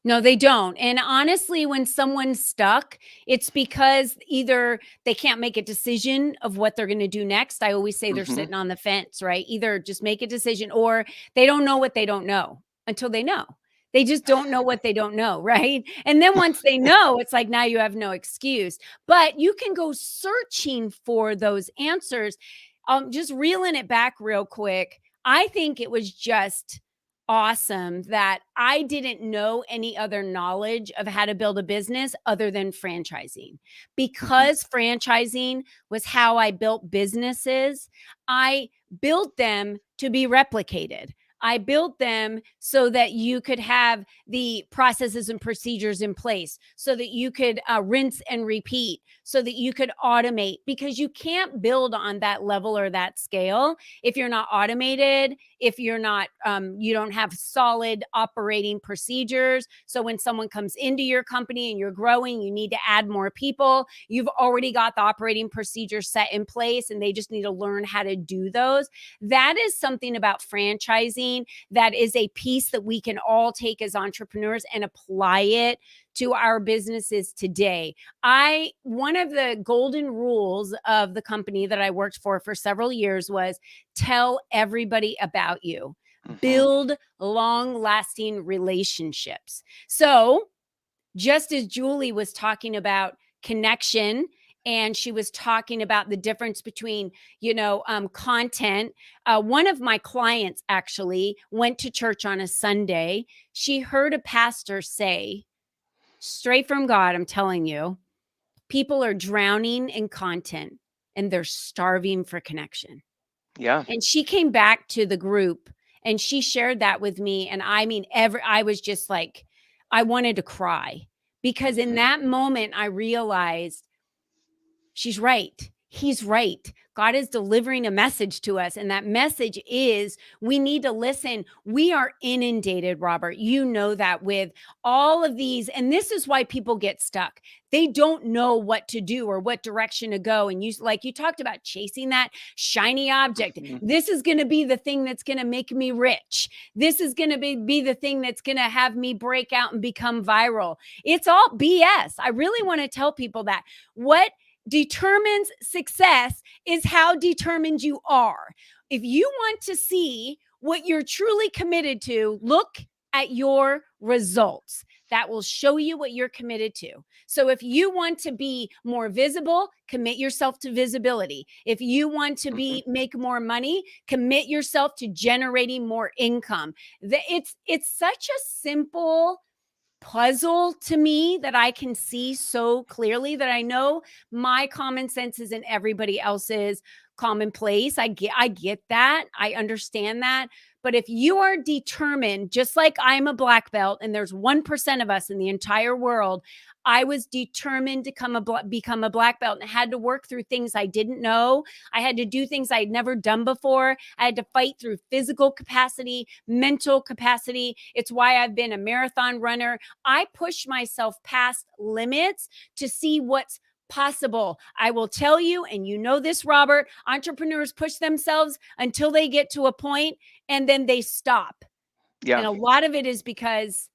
No, they don't. And honestly, when someone's stuck, it's because either they can't make a decision of what they're going to do next. I always say they're sitting on the fence, right? Either just make a decision, or they don't know what they don't know until they know. They just don't know what they don't know, right? And then once they know, it's like, now you have no excuse. But you can go searching for those answers. Just reeling it back real quick, I think it was just awesome that I didn't know any other knowledge of how to build a business other than franchising. Because franchising was how I built businesses, I built them to be replicated. I built them so that you could have the processes and procedures in place, so that you could rinse and repeat, so that you could automate, because you can't build on that level or that scale if you're not automated, if you're not, you don't have solid operating procedures. So when someone comes into your company and you're growing, you need to add more people. You've already got the operating procedures set in place, and they just need to learn how to do those. That is something about franchising that is a piece that we can all take as entrepreneurs and apply it to our businesses today. One of the golden rules of the company that I worked for several years was tell everybody about you. Build long-lasting relationships. So just as Julie was talking about connection, and she was talking about the difference between, content. One of my clients actually went to church on a Sunday. She heard a pastor say, straight from God, I'm telling you, people are drowning in content and they're starving for connection. Yeah. And she came back to the group and she shared that with me. And I mean, I was just like, I wanted to cry, because in that moment, I realized she's right. He's right. God is delivering a message to us. And that message is we need to listen. We are inundated, Robert. You know that, with all of these. And this is why people get stuck. They don't know what to do or what direction to go. And you talked about chasing that shiny object. This is going to be the thing that's going to make me rich. This is going to be the thing that's going to have me break out and become viral. It's all BS. I really want to tell people that what determines success is how determined you are. If you want to see what you're truly committed to, look at your results. That will show you what you're committed to. So if you want to be more visible, commit yourself to visibility. If you want to make more money, commit yourself to generating more income. It's such a simple puzzle to me that I can see so clearly, that I know my common sense isn't everybody else's commonplace. I get that. I understand that. But if you are determined, just like I'm a black belt and there's 1% of us in the entire world, I was determined to become a black belt, and I had to work through things I didn't know. I had to do things I'd never done before. I had to fight through physical capacity, mental capacity. It's why I've been a marathon runner. I push myself past limits to see what's possible. I will tell you, and you know this, Robert, entrepreneurs push themselves until they get to a point and then they stop. Yeah. And a lot of it is because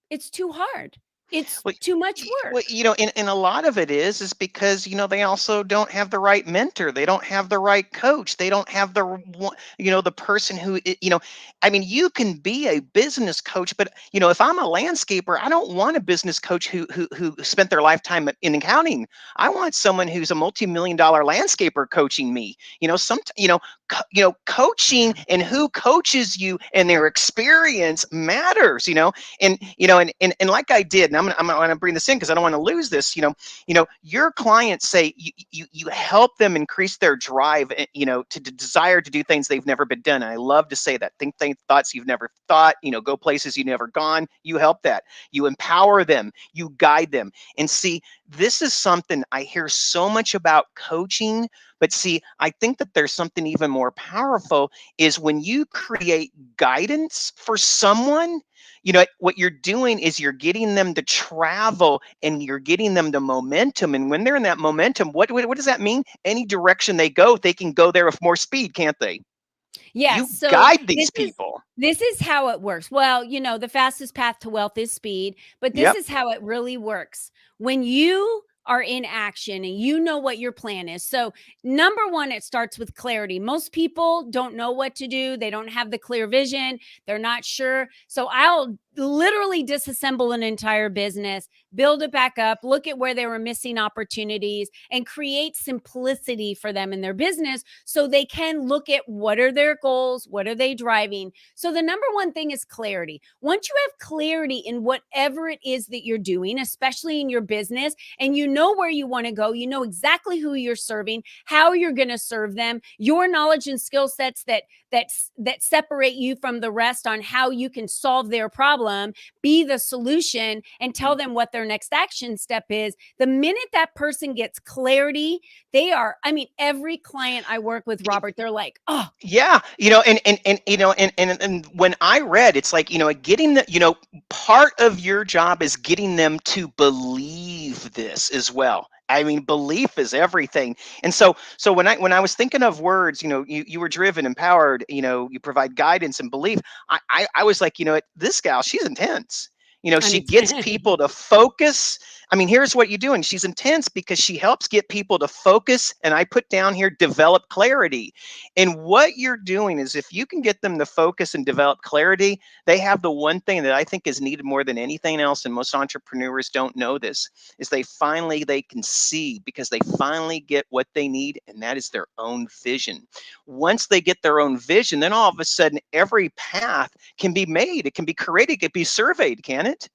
it's too hard. It's Well, too much well, work. and a lot of it is because, they also don't have the right mentor. They don't have the right coach. They don't have the person who, I mean, you can be a business coach, but, if I'm a landscaper, I don't want a business coach who spent their lifetime in accounting. I want someone who's a multi-million-dollar landscaper coaching me. Coaching and who coaches you and their experience matters, and like I did, and I'm gonna bring this in because I don't want to lose this. Your clients say you help them increase their drive, to desire to do things they've never been done. And I love to say that. Think thoughts you've never thought. Go places you've never gone. You help that. You empower them. You guide them. And see, this is something I hear so much about coaching. But see, I think that there's something even more powerful is when you create guidance for someone. What you're doing is you're getting them to travel and you're getting them the momentum. And when they're in that momentum, what does that mean? Any direction they go, they can go there with more speed, can't they? You Yes. So guide these people. this is how it works. Well, the fastest path to wealth is speed, but this Yep. is how it really works. When you are in action and you know what your plan is. So, number one, it starts with clarity. Most people don't know what to do. They don't have the clear vision. They're not sure. So, I'll literally disassemble an entire business, build it back up, look at where they were missing opportunities, and create simplicity for them in their business so they can look at what are their goals, what are they driving. So the number one thing is clarity. Once you have clarity in whatever it is that you're doing, especially in your business, and you know where you want to go, you know exactly who you're serving, how you're going to serve them, your knowledge and skill sets that separate you from the rest on how you can solve their problem, be the solution, and tell them what their next action step is. The minute that person gets clarity, every client I work with, Robert, they're like, oh, yeah, and when I read, it's like, getting the, part of your job is getting them to believe this as well. I mean, belief is everything. And so when I was thinking of words, you were driven, empowered, you provide guidance and belief. I was like, this gal, she's intense. She gets people to focus. I mean, here's what you're doing. She's intense because she helps get people to focus. And I put down here, develop clarity. And what you're doing is if you can get them to focus and develop clarity, they have the one thing that I think is needed more than anything else. And most entrepreneurs don't know this, is they can see because they finally get what they need. And that is their own vision. Once they get their own vision, then all of a sudden, every path can be made. It can be created. It can be surveyed, can it?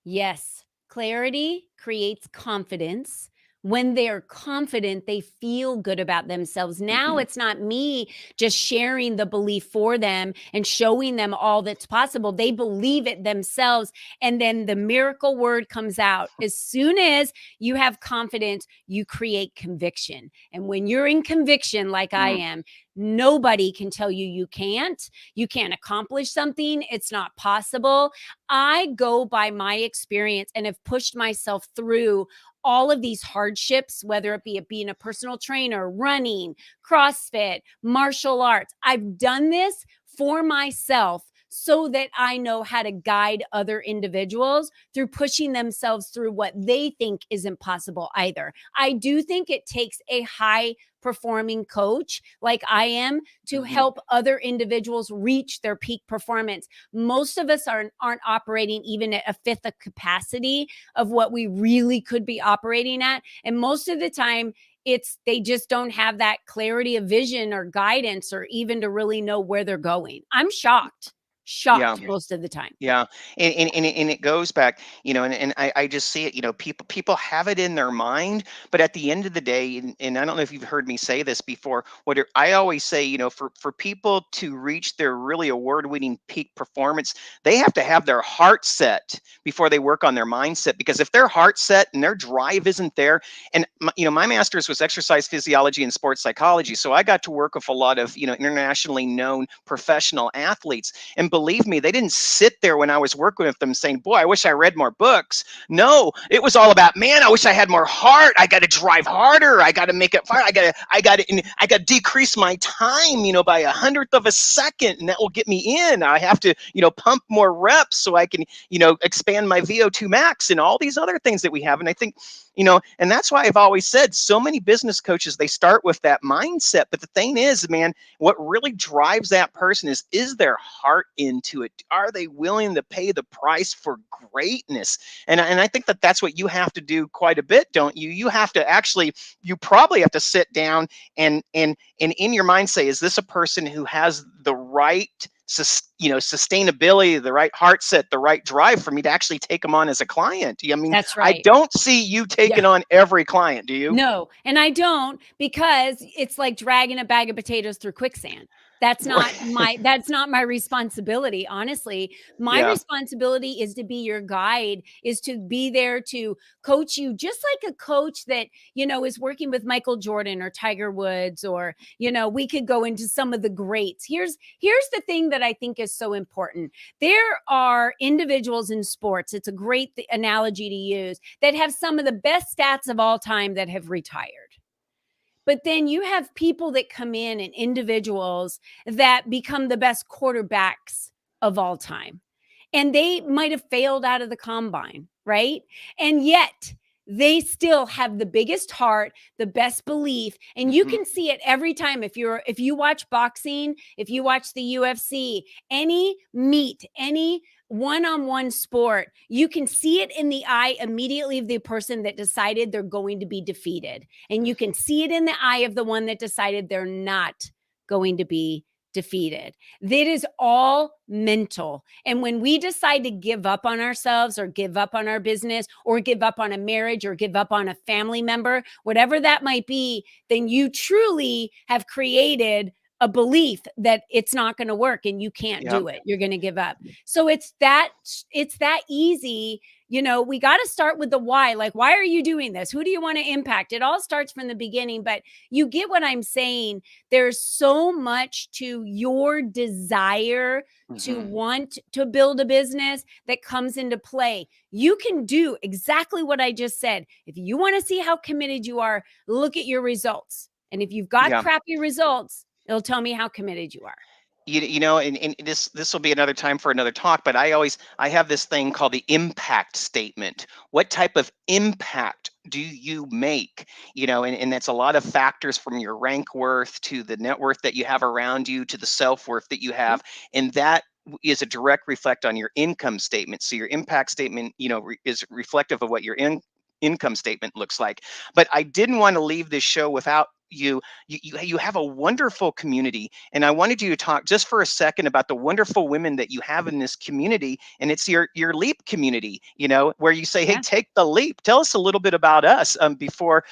Yes. Clarity creates confidence. When they're confident, they feel good about themselves. Now it's not me just sharing the belief for them and showing them all that's possible. They believe it themselves. And then the miracle word comes out. As soon as you have confidence, you create conviction. And when you're in conviction, like I am, nobody can tell you can't accomplish something. It's not possible. I go by my experience and have pushed myself through all of these hardships, whether it be being a personal trainer, running, CrossFit, martial arts. I've done this for myself so that I know how to guide other individuals through pushing themselves through what they think is impossible either. I do think it takes a high performing coach like I am to help other individuals reach their peak performance. Most of us aren't operating even at a fifth of capacity of what we really could be operating at. And most of the time, they just don't have that clarity of vision or guidance or even to really know where they're going. I'm shocked most of the time. Yeah. And it goes back, and I just see it, people have it in their mind, but at the end of the day, and I don't know if you've heard me say this before, I always say, for people to reach their really award-winning peak performance, they have to have their heart set before they work on their mindset. Because if their heart set and their drive isn't there, and my master's was exercise physiology and sports psychology. So I got to work with a lot of, internationally known professional athletes. And believe me, they didn't sit there when I was working with them saying, boy, I wish I read more books. No, it was all about, man, I wish I had more heart. I got to drive harder. I got to make it fire. I got to decrease my time, by 100th of a second, and that will get me in. I have to, pump more reps so I can, expand my VO2 max and all these other things that we have. And I think, and that's why I've always said so many business coaches, they start with that mindset. But the thing is, man, what really drives that person is their heart into it. Are they willing to pay the price for greatness? And I think that's what you have to do quite a bit, don't you? You have to actually, you probably have to sit down and in your mind say, is this a person who has the right sustainability, the right heart set, the right drive for me to actually take them on as a client? I mean, That's right. I don't see you taking on every client, do you? No, and I don't, because it's like dragging a bag of potatoes through quicksand. That's not my responsibility. Honestly, my responsibility is to be your guide, is to be there to coach you, just like a coach that, is working with Michael Jordan or Tiger Woods, or, we could go into some of the greats. Here's the thing that I think is so important. There are individuals in sports, it's a great analogy to use, that have some of the best stats of all time that have retired. But then you have people that come in and individuals that become the best quarterbacks of all time. And they might have failed out of the combine, right? And yet they still have the biggest heart, the best belief. And you can see it every time. If you watch boxing, if you watch the UFC, any meet, any one-on-one sport, you can see it in the eye immediately of the person that decided they're going to be defeated. And you can see it in the eye of the one that decided they're not going to be defeated. That is all mental. And when we decide to give up on ourselves, or give up on our business, or give up on a marriage, or give up on a family member, whatever that might be, then you truly have created a belief that it's not going to work and you can't do it. You're going to give up. So it's that easy. We got to start with the why. Like, why are you doing this? Who do you want to impact? It all starts from the beginning, but you get what I'm saying. There's so much to your desire to want to build a business that comes into play. You can do exactly what I just said. If you want to see how committed you are, look at your results. And if you've got crappy results, it'll tell me how committed you are. And this will be another time for another talk, but I have this thing called the impact statement. What type of impact do you make? And that's a lot of factors, from your rank worth to the net worth that you have around you to the self-worth that you have. And that is a direct reflect on your income statement. So your impact statement, is reflective of what your income statement looks like. But I didn't want to leave this show without you have a wonderful community, and I wanted you to talk just for a second about the wonderful women that you have in this community. And it's your leap community, where you say, hey, take the leap. Tell us a little bit about us before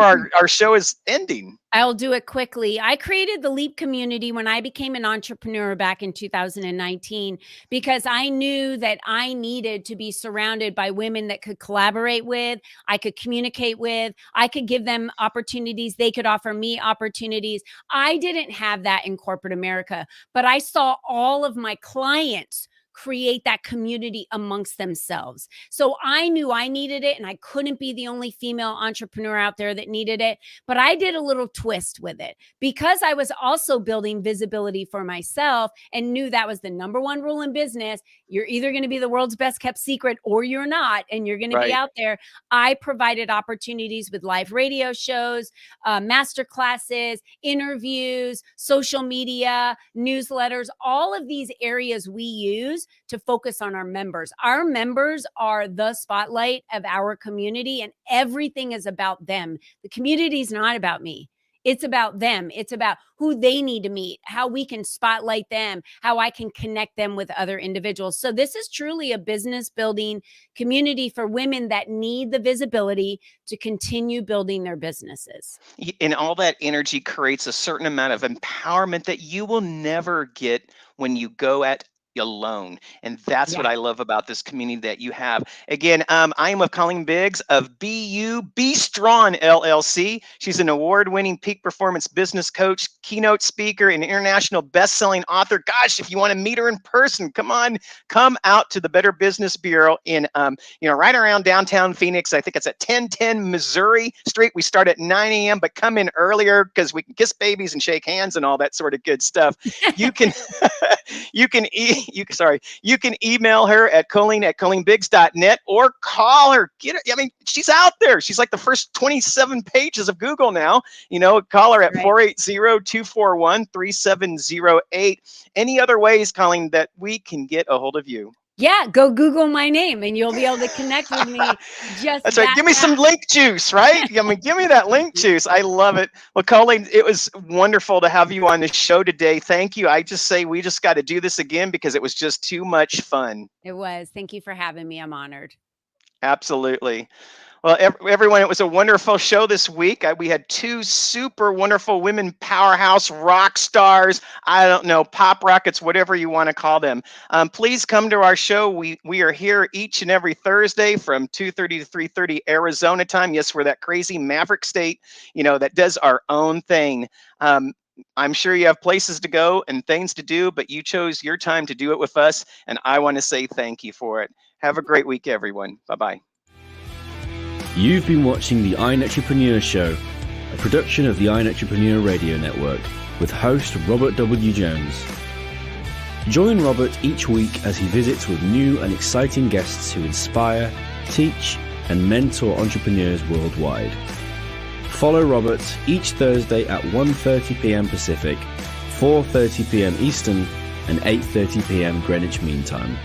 our show is ending. I'll do it quickly. I created the Leap community when I became an entrepreneur back in 2019, because I knew that I needed to be surrounded by women that could collaborate with, I could communicate with, I could give them opportunities, they could offer me opportunities. I didn't have that in corporate America, but I saw all of my clients create that community amongst themselves. So I knew I needed it, and I couldn't be the only female entrepreneur out there that needed it. But I did a little twist with it, because I was also building visibility for myself and knew that was the number one rule in business. You're either going to be the world's best kept secret or you're not, and you're going to be out there. I provided opportunities with live radio shows, master classes, interviews, social media, newsletters, all of these areas we use to focus on our members. Our members are the spotlight of our community, and everything is about them. The community is not about me. It's about them. It's about who they need to meet, how we can spotlight them, how I can connect them with other individuals. So this is truly a business building community for women that need the visibility to continue building their businesses. And all that energy creates a certain amount of empowerment that you will never get when you go at alone. And that's what Yeah. I love about this community that you have. Again, I am with Colleen Biggs of Be Strong LLC. She's an award-winning peak performance business coach, keynote speaker, and international best-selling author. Gosh, if you want to meet her in person, come out to the Better Business Bureau in, right around downtown Phoenix. I think it's at 1010 Missouri Street. We start at 9 a.m., but come in earlier because we can kiss babies and shake hands and all that sort of good stuff. You can, you can email her at Colleen@ColleenBiggs.net or call her. She's out there. She's like the first 27 pages of Google now. Call her at 480-241-3708. Any other ways, Colleen, that we can get a hold of you? Yeah, go Google my name and you'll be able to connect with me. That's right. Give me some link juice, right? Give me that link juice. I love it. Well, Colleen, it was wonderful to have you on the show today. Thank you. I just say we just got to do this again because it was just too much fun. It was. Thank you for having me. I'm honored. Absolutely. Well, everyone, it was a wonderful show this week. We had two super wonderful women powerhouse rock stars. I don't know, pop rockets, whatever you want to call them. Please come to our show. We are here each and every Thursday from 2:30 to 3:30 Arizona time. Yes, we're that crazy Maverick state, that does our own thing. I'm sure you have places to go and things to do, but you chose your time to do it with us, and I want to say thank you for it. Have a great week, everyone. Bye-bye. You've been watching the iNetrepreneur Show, a production of the iNetrepreneur Radio Network, with host Robert W. Jones. Join Robert each week as he visits with new and exciting guests who inspire, teach, and mentor entrepreneurs worldwide. Follow Robert each Thursday at 1:30 p.m. Pacific, 4:30 p.m. Eastern, and 8:30 p.m. Greenwich Mean Time.